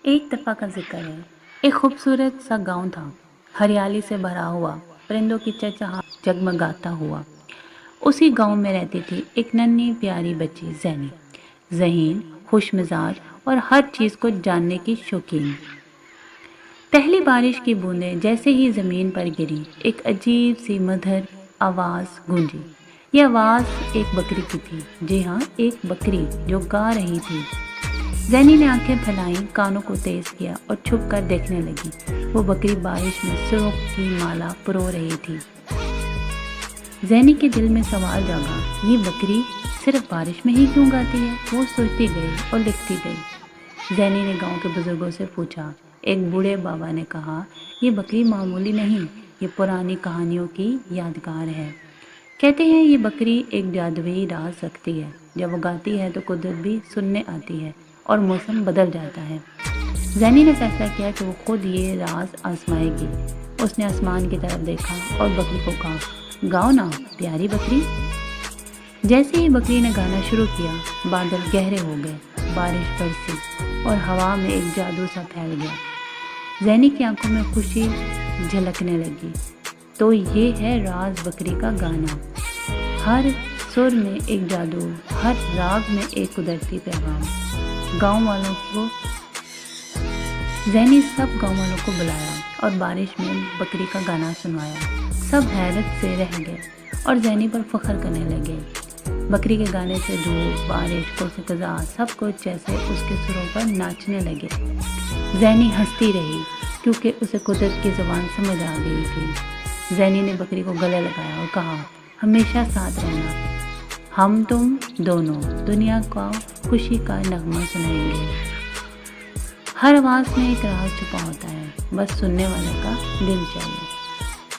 एक दफ़ा का ज़िक्र है। एक खूबसूरत सा गांव था, हरियाली से भरा हुआ, परिंदों की चहचहाहट जगमगाता हुआ। उसी गांव में रहती थी एक नन्ही प्यारी बच्ची ज़ैनी, ज़हीन, खुशमिजाज और हर चीज़ को जानने की शौकीन। पहली बारिश की बूंदें जैसे ही ज़मीन पर गिरी, एक अजीब सी मधुर आवाज़ गूंजी। यह आवाज़ एक बकरी की थी। जी हाँ, एक बकरी जो गा रही थी। ज़ैनी ने आंखें फैलाईं, कानों को तेज किया और छुप कर देखने लगी। वो बकरी बारिश में सुरों की माला पिरो रही थी। ज़ैनी के दिल में सवाल जागा, ये बकरी सिर्फ बारिश में ही क्यों गाती है? वो सोचती गई और लिखती गई। ज़ैनी ने गांव के बुजुर्गों से पूछा। एक बूढ़े बाबा ने कहा, ये बकरी मामूली नहीं, ये पुरानी कहानियों की यादगार है। कहते हैं ये बकरी एक जादुई राज रखती है। जब वो गाती है तो कुदरत भी सुनने आती है और मौसम बदल जाता है। ज़ैनी ने फैसला किया कि वो खुद ये राज आजमाएगी। उसने आसमान की तरफ देखा और बकरी को कहा, गाओ ना प्यारी बकरी। जैसे ही बकरी ने गाना शुरू किया, बादल गहरे हो गए, बारिश बरसी और हवा में एक जादू सा फैल गया। ज़ैनी की आंखों में खुशी झलकने लगी। तो ये है राज बकरी का गाना। हर सुर में एक जादू, हर राग में एक कुदरती पैगाम। गांव वालों को ज़ैनी सब गांव वालों को बुलाया और बारिश में बकरी का गाना सुनवाया। सब हैरत से रह गए और ज़ैनी पर फख्र करने लगे। बकरी के गाने से धूप, बारिश, कोसे सब कुछ जैसे उसके सुरों पर नाचने लगे। ज़ैनी हंसती रही क्योंकि उसे कुदरत की ज़ुबान समझ आ गई थी। ज़ैनी ने बकरी को गले लगाया और कहा, हमेशा साथ रहना, हम तुम दोनों दुनिया का खुशी का नगमा सुनाएंगे। हर आवाज़ में एक राज छुपा होता है, बस सुनने वाले का दिल चाहिए।